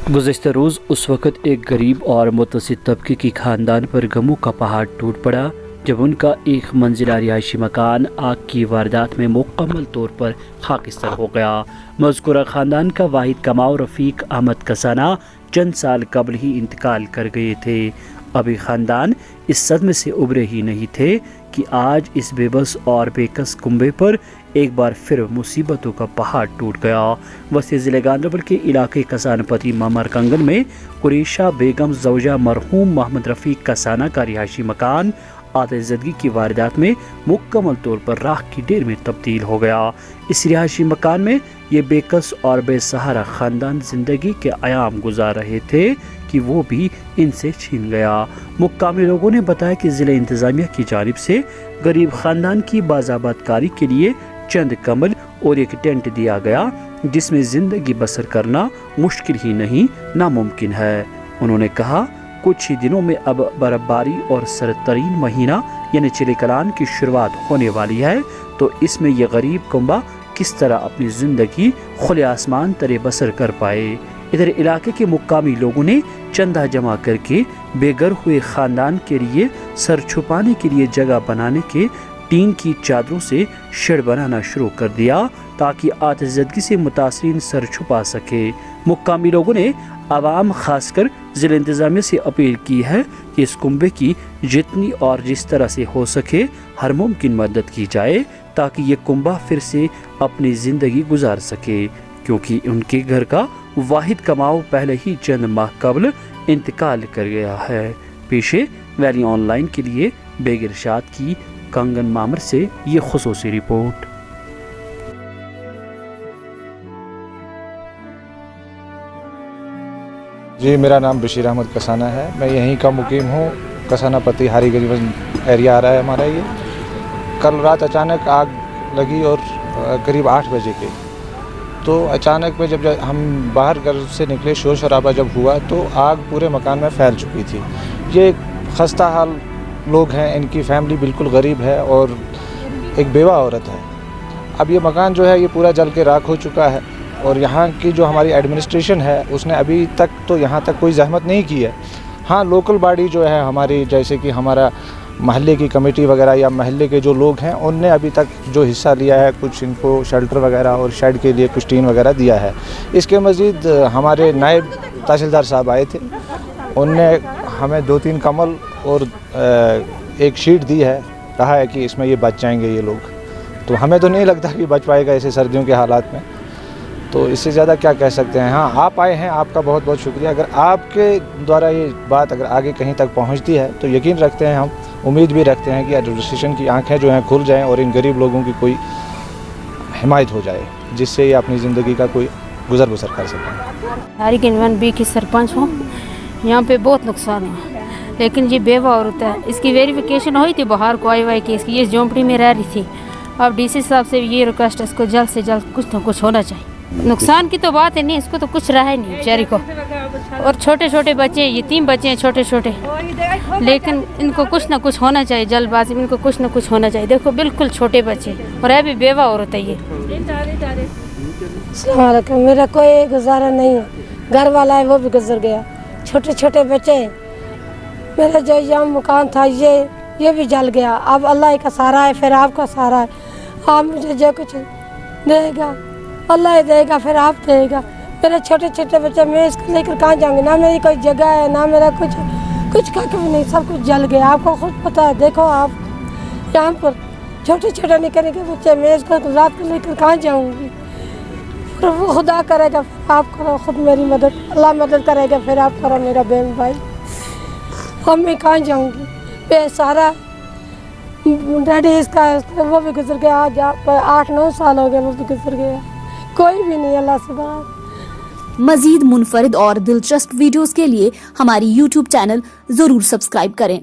गुज़श्ता रोज़ उस वक़्त एक गरीब और मुतवस्सित तबके की ख़ानदान पर गमों का पहाड़ टूट पड़ा जब उनका एक मंजिला रिहायशी मकान आग की वारदात में मुकम्मल तौर पर खाकिस्तान हो गया। मज़कूरा ख़ानदान का वाहिद कमाओ रफ़ीक अहमद कसाना चंद साल कबल ही इंतकाल कर गए थे। अभी ख़ानदान इस सदमे से उभरे ही नहीं थे कि आज इस बेबस और बेकस कुंबे पर एक बार फिर मुसीबतों का पहाड़ टूट गया। वसी ज़िले गांधरबल के इलाके कसानपति मामर कंगन में कुरेशा बेगम ज़ौजा मरहूम मोहम्मद रफ़ीक कसाना का रिहायशी मकान आतिशज़दगी की वारदात में मुकम्मल तौर पर राख की ढेर में तब्दील हो गया। इस रिहायशी मकान में ये बेकस और बेसहारा ख़ानदान ज़िंदगी के आयाम गुजार रहे थे कि वो भी इनसे छीन गया। मुकामी लोगों ने बताया कि ज़िला इंतज़ामिया की जानिब से गरीब ख़ानदान की बाज़ाबातकारी के लिए चंद कम्बल और एक टेंट दिया गया जिसमें ज़िंदगी बसर करना मुश्किल ही नहीं नामुमकिन है। उन्होंने कहा कुछ ही दिनों में अब बर्फबारी और सरतरीन महीना यानी चिले कलान की शुरुआत होने वाली है, तो इसमें यह गरीब कुंबा किस तरह अपनी ज़िंदगी खुले आसमान तरे बसर कर पाए। इधर इलाके के मुकामी लोगों ने चंदा जमा करके बेघर हुए ख़ानदान के लिए सर छुपाने के लिए जगह बनाने के टीन की चादरों से शेड बनाना शुरू कर दिया ताकि आतिशज़दगी से मुतासरीन सर छुपा सके। मुकामी लोगों ने आवाम खासकर ज़िला इंतज़ामिया से अपील की है कि इस कुंबे की जितनी और जिस तरह से हो सके हर मुमकिन मदद की जाए ताकि ये कुंबा फिर से अपनी ज़िंदगी गुजार सके, क्योंकि उनके घर का वाहिद कमाओ पहले ही चंद माह कबल इंतकाल कर गया है। पेशे वैली ऑनलाइन के लिए बेगिरशाद की कंगन मामर से ये खुसूसी रिपोर्ट। जी, मेरा नाम बशीर अहमद कसाना है। मैं यहीं का मुकीम हूँ। कसानापति हारी गरीबन एरिया आ रहा है हमारा ये। कल रात अचानक आग लगी और करीब 8 बजे के, तो अचानक में जब हम बाहर घर से निकले शोर शराबा जब हुआ तो आग पूरे मकान में फैल चुकी थी। ये खस्ता हाल लोग हैं, इनकी फैमिली बिल्कुल गरीब है और एक बेवा औरत है। अब ये मकान जो है ये पूरा जल के राख हो चुका है और यहाँ की जो हमारी एडमिनिस्ट्रेशन है उसने अभी तक तो यहाँ तक कोई ज़हमत नहीं की है। हाँ, लोकल बॉडी जो है हमारी, जैसे कि हमारा महल्ले की कमेटी वगैरह या महल्ले के जो लोग हैं उनने अभी तक जो हिस्सा लिया है, कुछ इनको शेल्टर वगैरह और शेड के लिए कुछ टीन वगैरह दिया है। इसके मज़ीद हमारे नायब तहसीलदार साहब आए थे, उनने हमें 2-3 कम्बल और एक शीट दी है, कहा है कि इसमें ये बच जाएंगे ये लोग। तो हमें तो नहीं लगता कि बच पाएगा ऐसे सर्दियों के हालात में, तो इससे ज़्यादा क्या कह सकते हैं। हाँ, आप आए हैं, आपका बहुत बहुत शुक्रिया। अगर आपके द्वारा ये बात अगर आगे कहीं तक पहुंचती है तो यकीन रखते हैं, हम उम्मीद भी रखते हैं कि एडमिनिस्ट्रेशन की आंखें जो हैं खुल जाएं और इन गरीब लोगों की कोई हिमायत हो जाए जिससे ये अपनी ज़िंदगी का कोई गुजर बसर कर सकें। हारी गंजवन बी की सरपंच हूँ। यहाँ पे बहुत नुकसान हुआ, लेकिन ये बेवा औरत है, इसकी वेरिफिकेशन हुई थी बाहर को आई की, इसकी ये झोंपड़ी में रह रही थी। अब डीसी साहब से ये रिक्वेस्ट है, इसको जल्द से जल्द कुछ ना कुछ होना चाहिए। नुकसान की तो बात है नहीं, इसको तो कुछ रहा ही नहीं बेचारी को, और छोटे छोटे बच्चे हैं, ये 3 बच्चे हैं छोटे छोटे, लेकिन इनको कुछ ना कुछ होना चाहिए जल्दबाजी में, इनको कुछ ना कुछ होना चाहिए। देखो बिल्कुल छोटे बच्चे और अभी बेवा औरत है ये। अस्सलाम वालेकुम। मेरा कोई गुजारा नहीं है, घर वाला है वो भी गुजर गया, छोटे छोटे बच्चे हैं। मेरा जो यहाँ मकान था ये भी जल गया। अब अल्लाह का सहारा है, फिर आपका सहारा है। आप मुझे जो कुछ देगा अल्लाह ही देगा, फिर आप देगा। मेरे छोटे छोटे बच्चे, मैं इसको लेकर कहाँ जाऊँगी? ना मेरी कोई जगह है, ना मेरा कुछ का भी नहीं, सब कुछ जल गया। आपको खुद पता है, देखो आप यहाँ पर छोटे छोटे निकल के बच्चे, मैं इसको रात को लेकर कहाँ जाऊँगी? फिर वो खुदा करेगा, फिर आप करो खुद मेरी मदद, अल्लाह मदद करेगा, फिर आप करो मेरा बहन भाई। अब मैं कहाँ जाऊँगी? बेसहारा डैडी इसका वो भी गुजर गया, आज 8-9 साल हो गए वो भी गुजर गया। कोई भी नहीं अल्लाह से बाहर। मजीद मुनफरिद और दिलचस्प वीडियोस के लिए हमारी YouTube चैनल जरूर सब्सक्राइब करें।